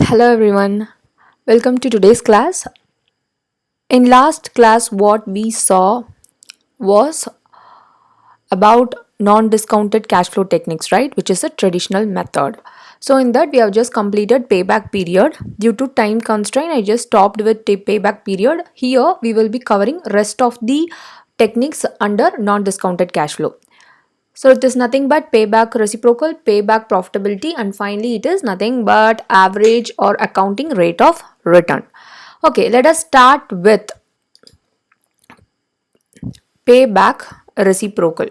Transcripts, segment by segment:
Hello everyone, welcome to today's class. In last class, what we saw was about non-discounted cash flow techniques, right? Which is a traditional method. So in that we have just completed payback period. Due to time constraint, I just stopped with payback period. Here we will be covering rest of the techniques under non-discounted cash flow. So it is nothing but payback reciprocal, payback profitability, and finally it is nothing but average or accounting rate of return. Okay, let us start with payback reciprocal.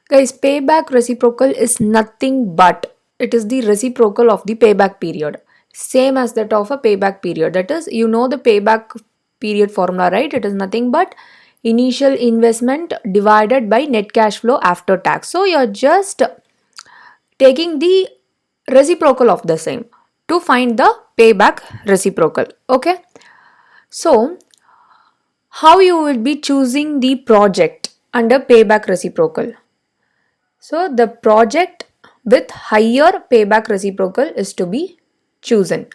Guys, payback reciprocal is nothing but it is the reciprocal of the payback period. Same as that of a payback period. That is, you know the payback period formula, right? It is nothing but initial investment divided by net cash flow after tax. So you're just taking the reciprocal of the same to find the payback reciprocal. Okay, so how you will be choosing the project under payback reciprocal? So the project with higher payback reciprocal is to be chosen.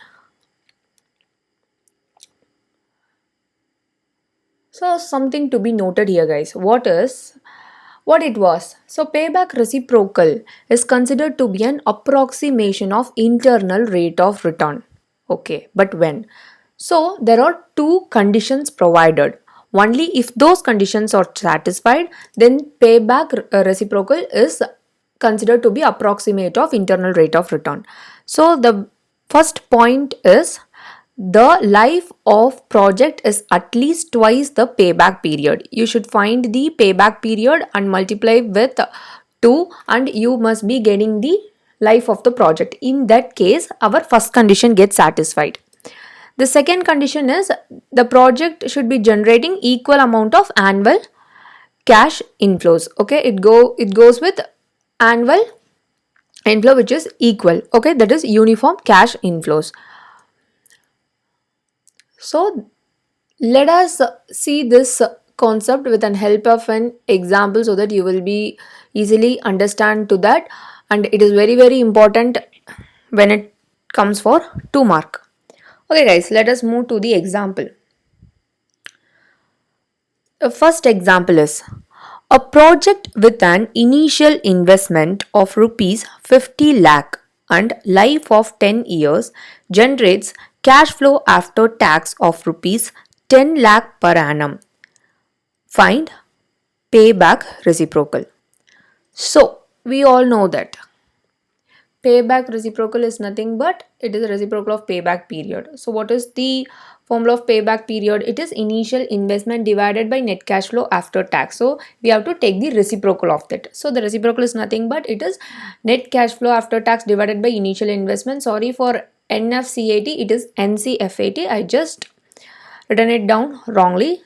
So something to be noted here, guys. What it was? So payback reciprocal is considered to be an approximation of internal rate of return. Okay, but when? So there are two conditions provided. Only if those conditions are satisfied, then payback reciprocal is considered to be approximate of internal rate of return. So the first point is the life of project is at least twice the payback period. You should find the payback period and multiply with 2 and you must be getting the life of the project. In that case, our first condition gets satisfied. The second condition is the project should be generating equal amount of annual cash inflows. Okay, it goes with annual inflow which is equal. Okay, that is uniform cash inflows. So let us see this concept with an help of an example so that you will be easily understand to that, and it is very important when it comes for 2 mark. Okay guys, let us move to the example. The first example is a project with an initial investment of rupees 50 lakh and life of 10 years generates cash flow after tax of rupees 10 lakh per annum. Find payback reciprocal. So, we all know that payback reciprocal is nothing but it is a reciprocal of payback period. So what is the formula of payback period? It is initial investment divided by net cash flow after tax. So we have to take the reciprocal of that. So the reciprocal is nothing but it is net cash flow after tax divided by initial investment. Sorry for NFCAT, it is NCFAT. I just written it down wrongly.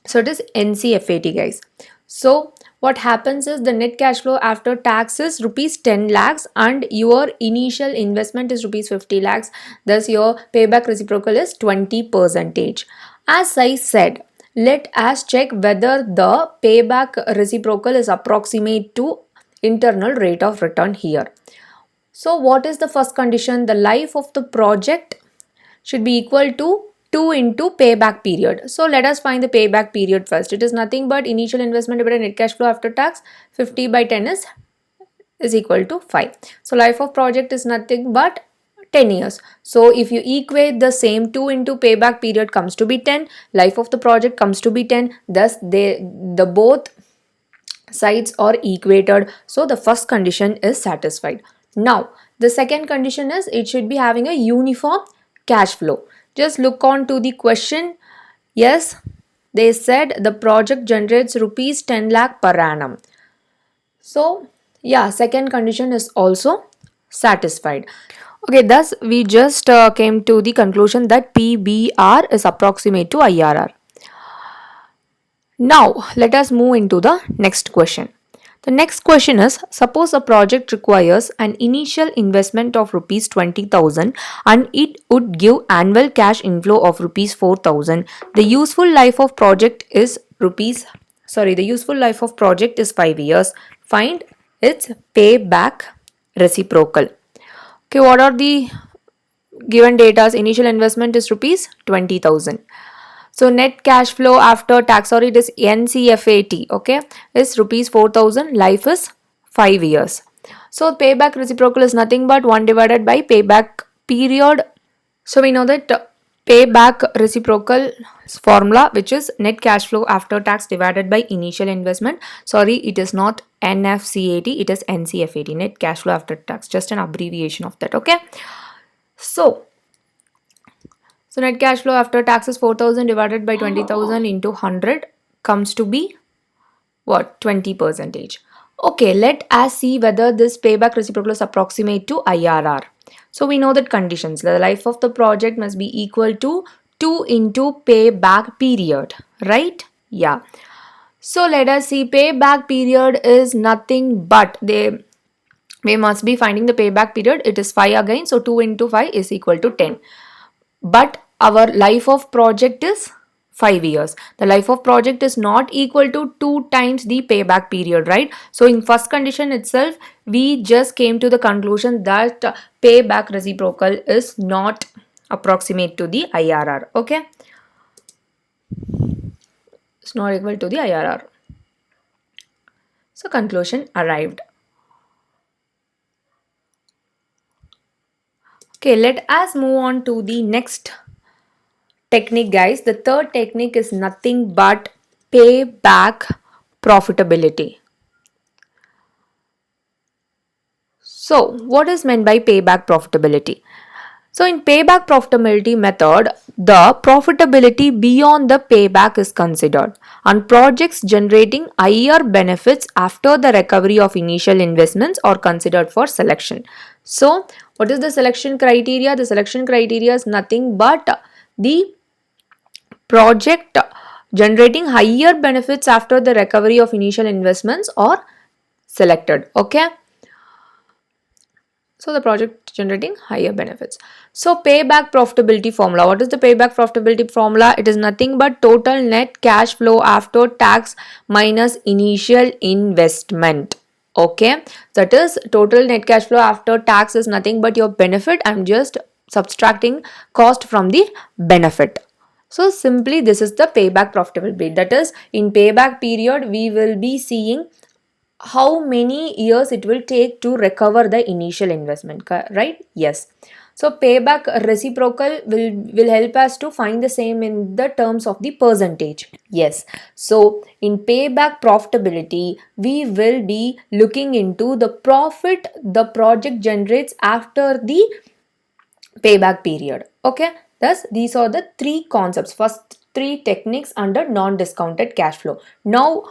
So it is NCFAT, guys. So what happens is the net cash flow after tax is rupees 10 lakhs and your initial investment is rupees 50 lakhs. Thus your payback reciprocal is 20%. As I said, let us check whether the payback reciprocal is approximate to internal rate of return here. So what is the first condition? The life of the project should be equal to 2 into payback period. So let us find the payback period first. It is nothing but initial investment divided net cash flow after tax. 50 by 10 is equal to 5. So life of project is nothing but 10 years. So if you equate the same, 2 into payback period comes to be 10, life of the project comes to be 10. Thus the both sides are equated. So the first condition is satisfied. Now the second condition is it should be having a uniform cash flow. Just look on to the question. Yes, they said the project generates rupees 10 lakh per annum. So yeah, second condition is also satisfied. Okay, thus we just came to the conclusion that PBR is approximate to IRR. Now let us move into the next question. The next question is, suppose a project requires an initial investment of rupees 20,000 and it would give annual cash inflow of rupees 4,000. The useful life of project is 5 years. Find its payback reciprocal. Okay, what are the given data? Initial investment is rupees 20,000. So net cash flow after tax, sorry, it is NCFAT, okay, is rupees 4,000. Life is 5 years. So payback reciprocal is nothing but 1 divided by payback period. So we know that payback reciprocal formula, which is net cash flow after tax divided by initial investment. Sorry, it is not NFCAT, it is NCFAT, net cash flow after tax, just an abbreviation of that, okay. So net cash flow after tax is 4,000 divided by 20,000 into 100 comes to be what? 20 percentage. Okay, let us see whether this payback reciprocal is approximate to IRR. So we know that conditions, the life of the project must be equal to 2 into payback period, right? Yeah. So let us see, payback period is nothing but we must be finding the payback period. It is 5 again, so 2 into 5 is equal to 10. But our life of project is 5 years. The life of project is not equal to 2 times the payback period, right? So in first condition itself, we just came to the conclusion that payback reciprocal is not approximate to the IRR, okay? It's not equal to the IRR. So conclusion arrived. Okay, let us move on to the next technique, guys. The third technique is nothing but payback profitability. So, what is meant by payback profitability? So, in payback profitability method, the profitability beyond the payback is considered, and projects generating higher benefits after the recovery of initial investments are considered for selection. So, what is the selection criteria? The selection criteria is nothing but the project generating higher benefits after the recovery of initial investments are selected, okay. So the project generating higher benefits. So payback profitability formula, what is the payback profitability formula? It is nothing but total net cash flow after tax minus initial investment, okay. That is total net cash flow after tax is nothing but your benefit. I'm just subtracting cost from the benefit. So simply this is the payback profitability. That is, in payback period we will be seeing how many years it will take to recover the initial investment, right? Yes. So payback reciprocal will help us to find the same in the terms of the percentage. Yes. So in payback profitability, we will be looking into the profit the project generates after the payback period, okay. Thus these are the three concepts, first three techniques under non-discounted cash flow. Now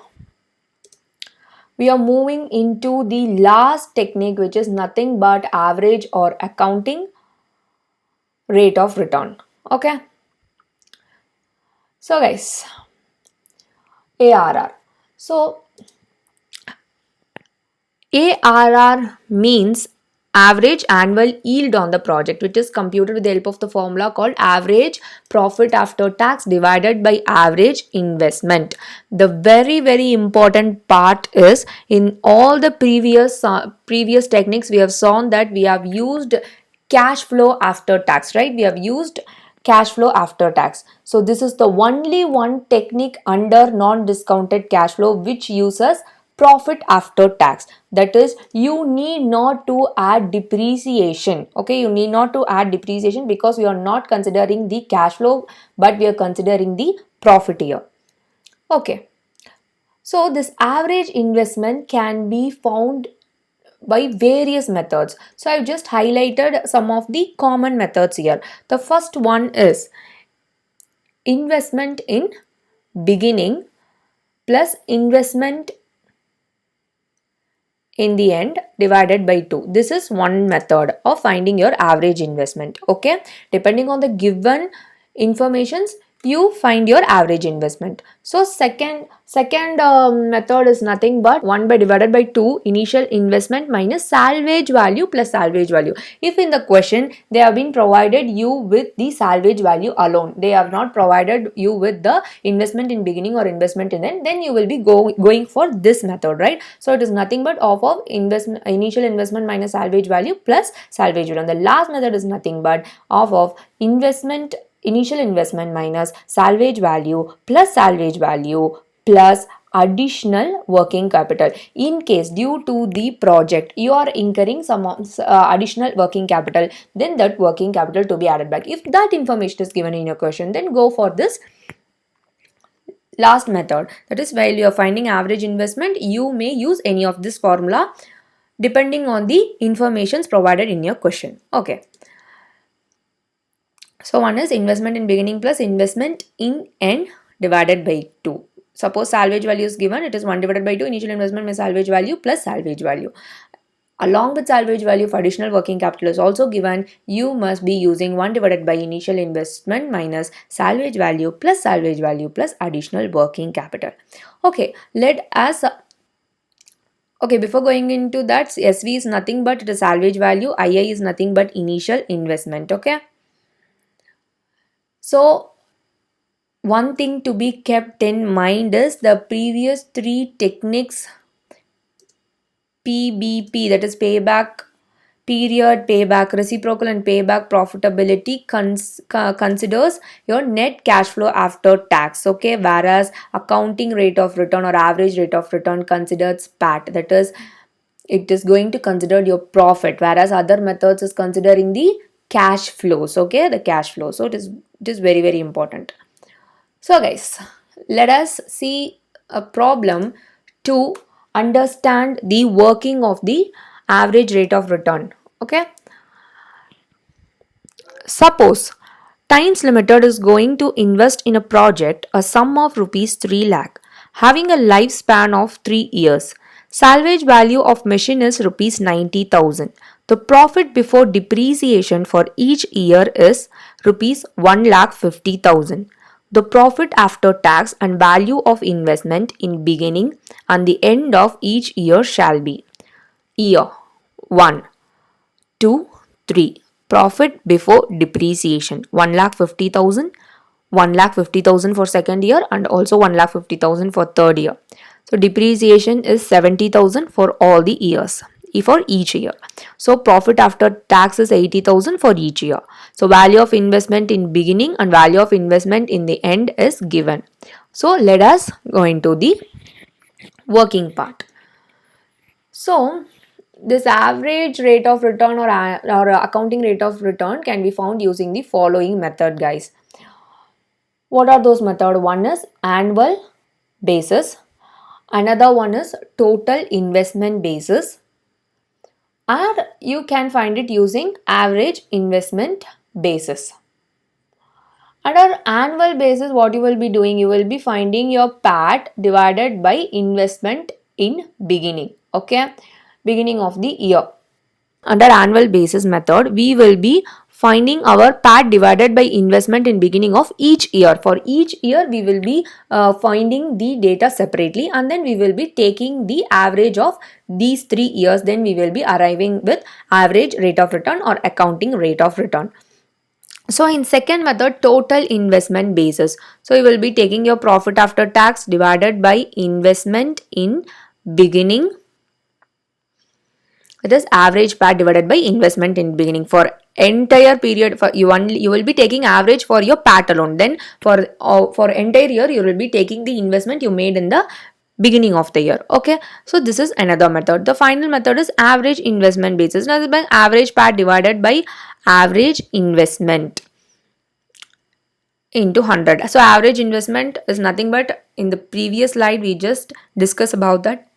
we are moving into the last technique, which is nothing but average or accounting rate of return, okay. So guys, ARR. So ARR means average annual yield on the project, which is computed with the help of the formula called average profit after tax divided by average investment. The very important part is, in all the previous techniques we have shown that we have used cash flow after tax, right? We have used cash flow after tax. So this is the only one technique under non-discounted cash flow which uses profit after tax. That is, you need not to add depreciation, okay. You need not to add depreciation because we are not considering the cash flow but we are considering the profit here, okay. So this average investment can be found by various methods. So I've just highlighted some of the common methods here. The first one is investment in beginning plus investment in the end divided by 2. This is one method of finding your average investment, okay. Depending on the given informations, you find your average investment. So second method is nothing but 1 by divided by 2 initial investment minus salvage value plus salvage value. If in the question they have been provided you with the salvage value alone, they have not provided you with the investment in beginning or investment in end, then you will be going for this method, right? So it is nothing but of initial investment minus salvage value plus salvage value. And the last method is nothing but of initial investment minus salvage value plus additional working capital. In case due to the project you are incurring some additional working capital, then that working capital to be added back. If that information is given in your question, then go for this last method. That is, while you are finding average investment, you may use any of this formula depending on the informations provided in your question. Okay. So one is investment in beginning plus investment in end divided by 2. Suppose salvage value is given, it is 1 divided by 2 initial investment minus salvage value plus salvage value. Along with salvage value, for additional working capital is also given, you must be using 1 divided by initial investment minus salvage value plus additional working capital. Okay, before going into that, SV is nothing but the salvage value, II is nothing but initial investment. Okay. So one thing to be kept in mind is the previous 3 techniques, PBP, that is payback period, payback reciprocal and payback profitability, considers your net cash flow after tax. Okay, whereas accounting rate of return or average rate of return considers PAT, that is, it is going to consider your profit, whereas other methods is considering the cash flows. Okay, the cash flow. So it is very, very important. So guys, let us see a problem to understand the working of the average rate of return. Okay. Suppose Times Limited is going to invest in a project a sum of rupees 3 lakh, having a lifespan of 3 years. Salvage value of machine is rupees 90,000. The profit before depreciation for each year is rupees 1,50,000. The profit after tax and value of investment in beginning and the end of each year shall be: year 1, 2, 3. Profit before depreciation 1,50,000, 1,50,000 for second year and also 1,50,000 for third year. So depreciation is 70,000 for all the years, for each year. So profit after tax is 80,000 for each year. So value of investment in beginning and value of investment in the end is given. So let us go into the working part. So this average rate of return or accounting rate of return can be found using the following method, guys. What are those methods? One is annual basis. Another one is total investment basis. And you can find it using average investment basis. Under annual basis, what you will be doing, you will be finding your PAT divided by investment in beginning. Okay, beginning of the year. Under annual basis method, we will be finding our PAT divided by investment in beginning of each year. For each year, we will be finding the data separately, and then we will be taking the average of these 3 years. Then we will be arriving with average rate of return or accounting rate of return. So in second method, total investment basis. So you will be taking your profit after tax divided by investment in beginning. It is average PAT divided by investment in beginning. For entire period, for you will be taking average for your PAT alone. Then for entire year, you will be taking the investment you made in the beginning of the year. Okay, so this is another method. The final method is average investment basis. Now, by average PAT divided by average investment into 100. So average investment is nothing but, in the previous slide we just discussed about that.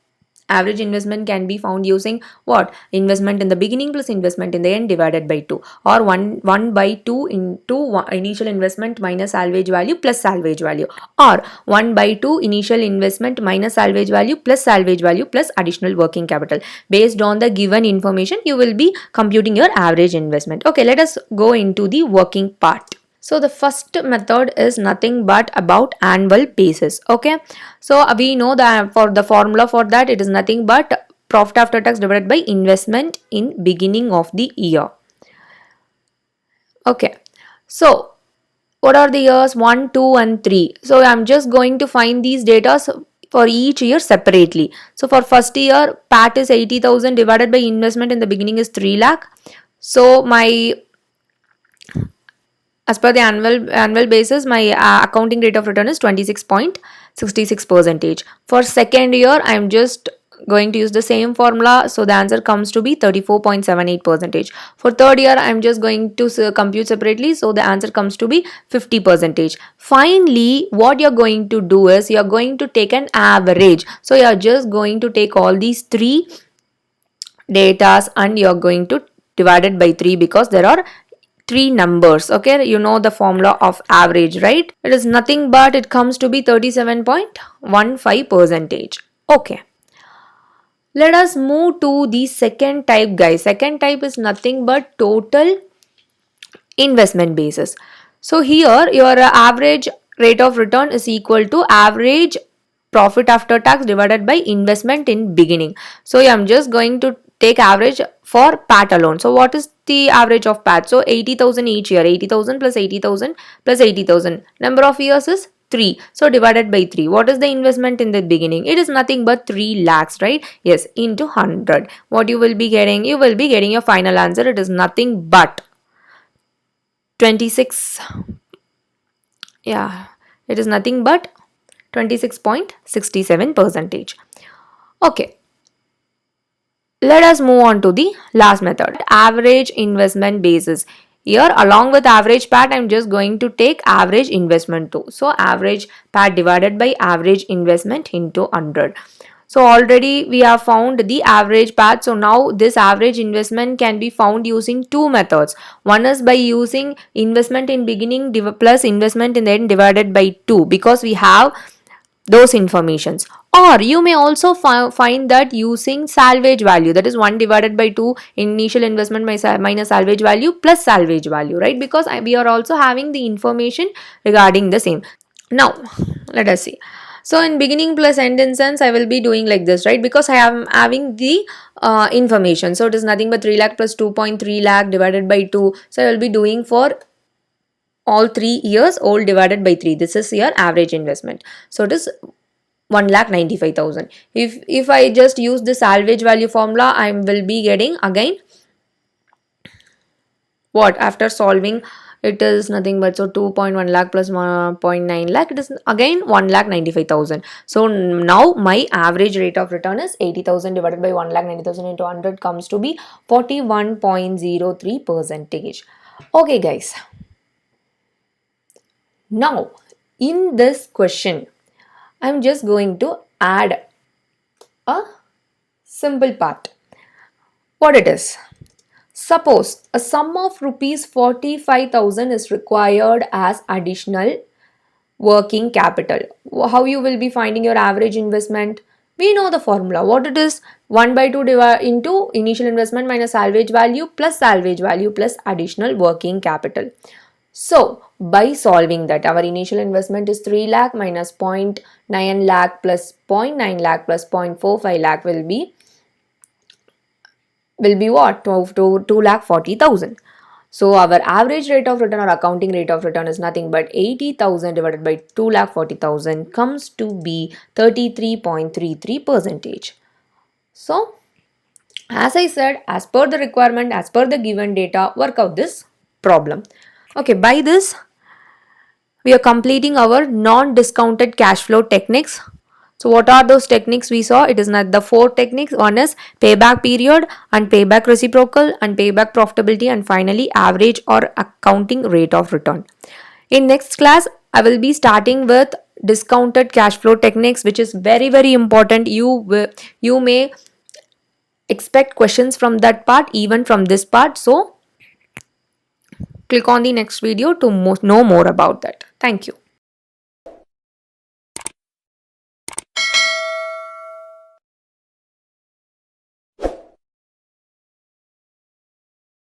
Average investment can be found using what? Investment in the beginning plus investment in the end divided by 2, or 1 by 2 into initial investment minus salvage value plus salvage value, or 1 by 2 initial investment minus salvage value plus additional working capital. Based on the given information, you will be computing your average investment. Okay, let us go into the working part. So the first method is nothing but about annual basis. Okay, so we know that for the formula for that, it is nothing but profit after tax divided by investment in beginning of the year. Okay, so what are the years 1, 2 and 3? So I'm just going to find these data for each year separately. So for first year, PAT is 80,000 divided by investment in the beginning is 3 lakh. So my, as per the annual basis, my accounting rate of return is 26.66 percentage. For second year, I'm just going to use the same formula, so the answer comes to be 34.78 percentage. For third year, I'm just going to compute separately, so the answer comes to be 50 percentage. Finally, what you're going to do is you're going to take an average. So you're just going to take all these three datas and you're going to divide it by 3 because there are three numbers. Okay, you know the formula of average, right? It is nothing but it comes to be 37.15 percentage. Okay, let us move to the second type, guys. Second type is nothing but total investment basis. So here your average rate of return is equal to average profit after tax divided by investment in beginning. So I'm just going to take average for PAT alone. So what is the average of PAT? So 80,000 each year, 80,000 plus 80,000 plus 80,000. Number of years is 3. So divided by 3. What is the investment in the beginning? It is nothing but 3 lakhs, right? Yes, into 100. What you will be getting? You will be getting your final answer. It is nothing but 26. Yeah, it is nothing but 26.67 percentage. Okay, let us move on to the last method, average investment basis. Here along with average PAT, I'm just going to take average investment too. So average PAT divided by average investment into 100. So already we have found the average PAT. So now this average investment can be found using two methods. One is by using investment in beginning plus investment in the end divided by 2 because we have those informations, or you may also find that using salvage value, that is 1 divided by 2 initial investment minus salvage value plus salvage value, right? Because we are also having the information regarding the same. Now let us see. So in beginning plus end instance, I will be doing like this, right? Because I am having the information. So it is nothing but 3 lakh plus 2.3 lakh divided by 2. So I will be doing for all 3 years old divided by 3. This is your average investment. So it is 1,95,000. If I just use the salvage value formula, I will be getting again what, after solving, it is nothing but, so 2.1 lakh plus 1.9 lakh, it is again 1,95,000. So now my average rate of return is 80,000 divided by 1,90,000 into 100 comes to be 41.03 percentage. Okay guys, now in this question I'm just going to add a simple part. What it is? Suppose a sum of rupees 45,000 is required as additional working capital. How you will be finding your average investment? We know the formula. What it is? 1 by 2 into initial investment minus salvage value plus additional working capital. So by solving that, our initial investment is 3 lakh minus 0.9 lakh plus 0.9 lakh plus 0.45 lakh will be what? 2 lakh 40,000. So our average rate of return or accounting rate of return is nothing but 80,000 divided by 2 lakh 40,000 comes to be 33.33 percentage. So as I said, as per the requirement, as per the given data, work out this problem. Okay, by this we are completing our non-discounted cash flow techniques. So what are those techniques we saw? It is not the 4 techniques. One is payback period and payback reciprocal and payback profitability, and finally average or accounting rate of return. In next class, I will be starting with discounted cash flow techniques, which is very important. You may expect questions from that part, even from this part. So click on the next video to know more about that. Thank you.